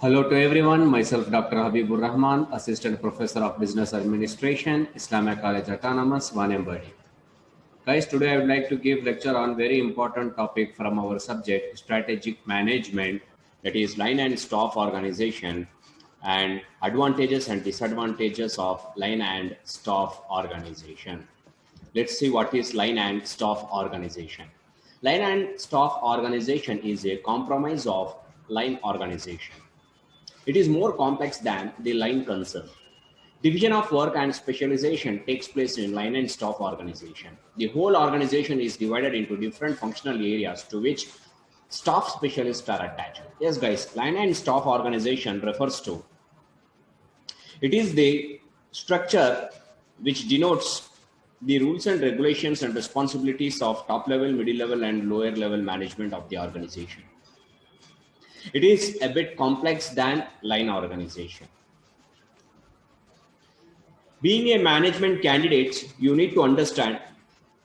Hello to everyone. Myself, Dr. Habibur Rahman, Assistant Professor of Business Administration, Islamic College Autonomous, Wanembadi. Guys, today I would like to give lecture on very important topic from our subject, strategic management, that is line and staff organization, and advantages and disadvantages of line and staff organization. Let's see what is line and staff organization. Line and staff organization is a compromise of line organization. It is more complex than the line concern. Division of work and specialization takes place in line and staff organization. The whole organization is divided into different functional areas to which staff specialists are attached. Yes, guys, line and staff organization refers to it is the structure which denotes the rules and regulations and responsibilities of top level, middle level, and lower level management of the organization. It is a bit complex than line organization. Being a management candidate, you need to understand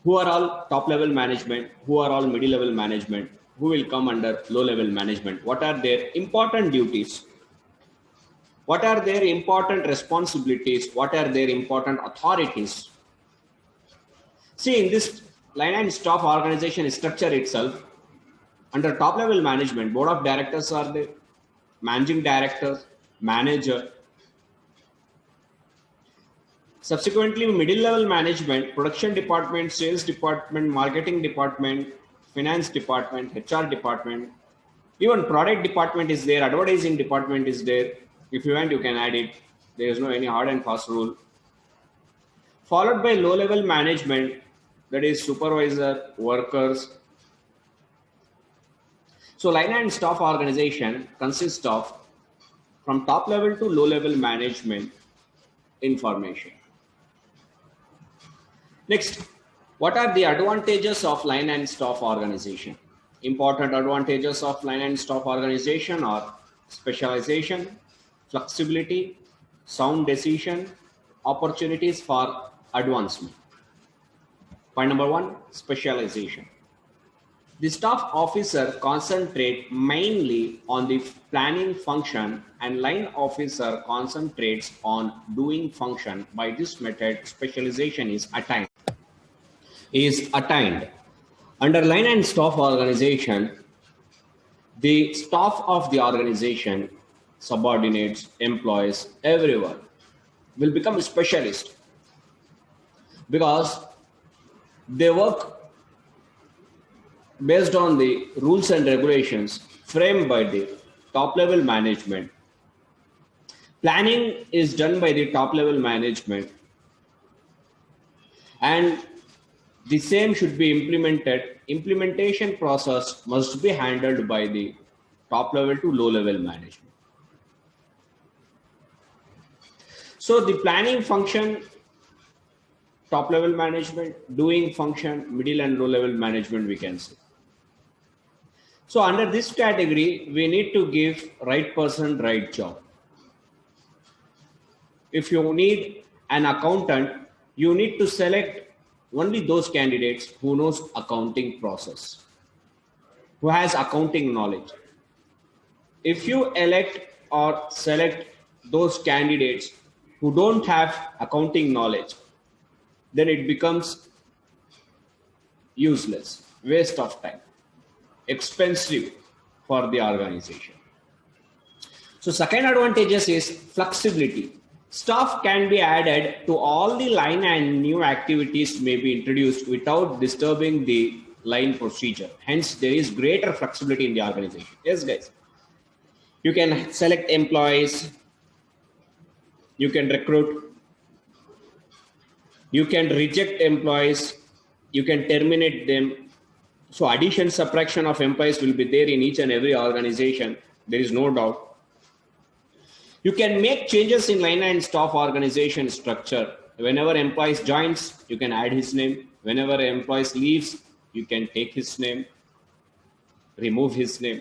who are all top level management, who are all middle level management, who will come under low level management, what are their important duties, what are their important responsibilities, what are their important authorities. See, in this line and staff organization structure itself, under top level management, board of directors are the managing director, manager. Subsequently, middle level management, production department, sales department, marketing department, finance department, HR department, even product department is there, advertising department is there. If you want, you can add it. There is no any hard and fast rule. Followed by low level management, that is supervisor, workers. So line and staff organization consists of from top level to low level management information. Next, what are the advantages of line and staff organization? Important advantages of line and staff organization are specialization, flexibility, sound decision, opportunities for advancement. Point number one, specialization. The staff officer concentrates mainly on the planning function and line officer concentrates on doing function. By this method, specialization is attained. Under line and staff organization, the staff of the organization, subordinates, employees, everyone will become a specialist because they work based on the rules and regulations framed by the top level management. Planning is done by the top level management and the same should be implemented. Implementation process must be handled by the top level to low level management. So the planning function, top level management, doing function, middle and low level management, we can say. So under this category, we need to give right person, right job. If you need an accountant, you need to select only those candidates who knows accounting process, who has accounting knowledge. If you elect or select those candidates who don't have accounting knowledge, then it becomes useless, waste of time, expensive for the organization. So second advantages is flexibility. Staff can be added to all the line and new activities may be introduced without disturbing the line procedure. Hence, there is greater flexibility in the organization. Yes, guys. You can select employees. You can recruit. You can reject employees. You can terminate them. So addition, subtraction of employees will be there in each and every organization. There is no doubt. You can make changes in line and staff organization structure. Whenever employees joins, you can add his name. Whenever employees leaves, you can take his name, remove his name.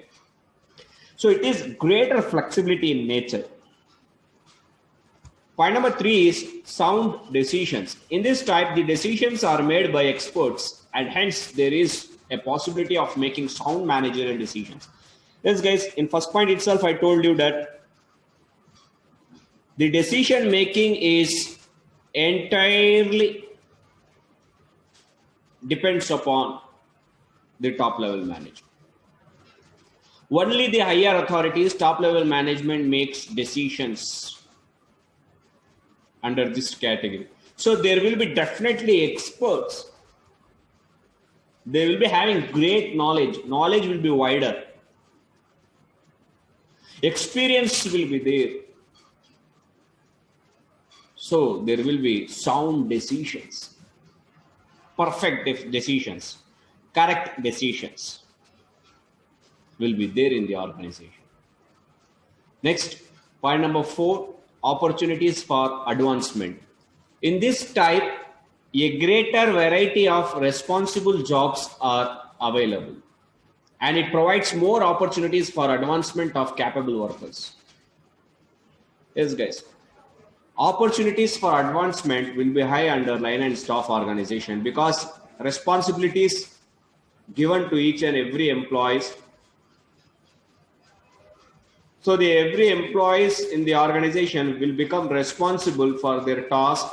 So it is greater flexibility in nature. Point number 3 is sound decisions. In this type, the decisions are made by experts and hence there is a possibility of making sound managerial decisions. Yes, guys, in first point itself, I told you that The decision making is entirely depends upon the top level management. Only the higher authorities, top level management makes decisions under this category. So there will be definitely experts. They will be having great knowledge. Knowledge will be wider. Experience will be there. So there will be sound decisions, perfect decisions, correct decisions will be there in the organization. Next, point number 4, opportunities for advancement. In this type, a greater variety of responsible jobs are available, and it provides more opportunities for advancement of capable workers. Yes, guys. Opportunities for advancement will be high under line and staff organization because responsibilities given to each and every employees. So every employees in the organization will become responsible for their task.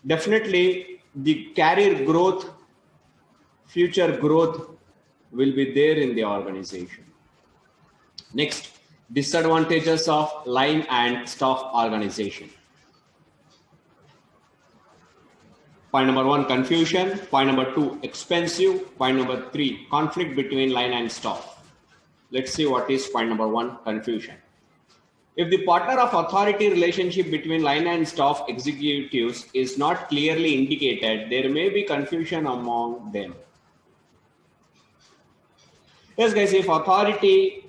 Definitely the career growth, future growth will be there in the organization. Next, disadvantages of line and staff organization. Point number 1, confusion. Point number 2, expensive. Point number 3, conflict between line and staff. Let's see what is point number 1, confusion. If the partner of authority relationship between line and staff executives is not clearly indicated, there may be confusion among them. Yes, guys, if authority,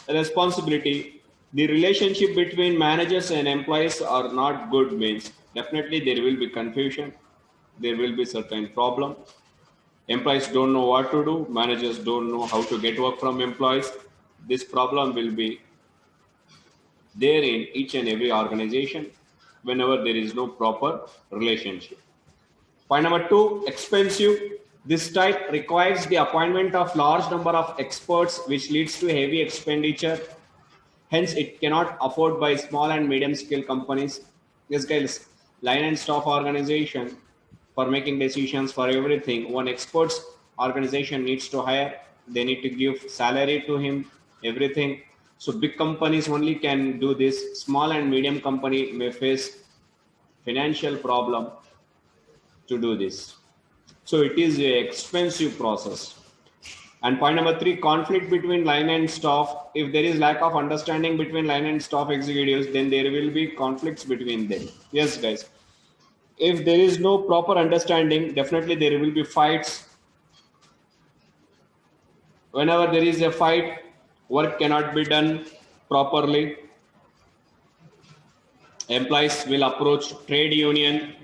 responsibility, the relationship between managers and employees are not good means definitely there will be confusion. There will be certain problem. Employees don't know what to do. Managers don't know how to get work from employees. This problem will be there in each and every organization whenever there is no proper relationship. Point number 2, expensive. This type requires the appointment of large number of experts, which leads to heavy expenditure. Hence, it cannot afford by small and medium scale companies. Yes, guys, line and staff organization for making decisions for everything. One experts organization needs to hire. They need to give salary to him, everything. So big companies only can do this. Small and medium company may face financial problem to do this. So it is an expensive process. And point number 3, conflict between line and staff. If there is lack of understanding between line and staff executives, then there will be conflicts between them. Yes, guys. If there is no proper understanding, definitely there will be fights. Whenever there is a fight, work cannot be done properly. Employees will approach trade union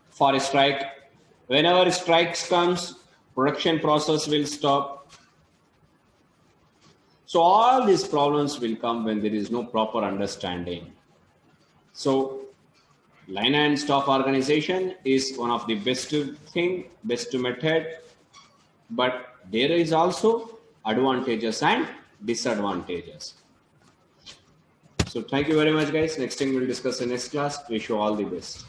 for a strike. Whenever strikes comes, production process will stop. So all these problems will come when there is no proper understanding. So line and staff organization is one of the best thing, best method, but there is also advantages and disadvantages. So thank you very much, guys. Next thing we'll discuss in next class. Wish you all the best.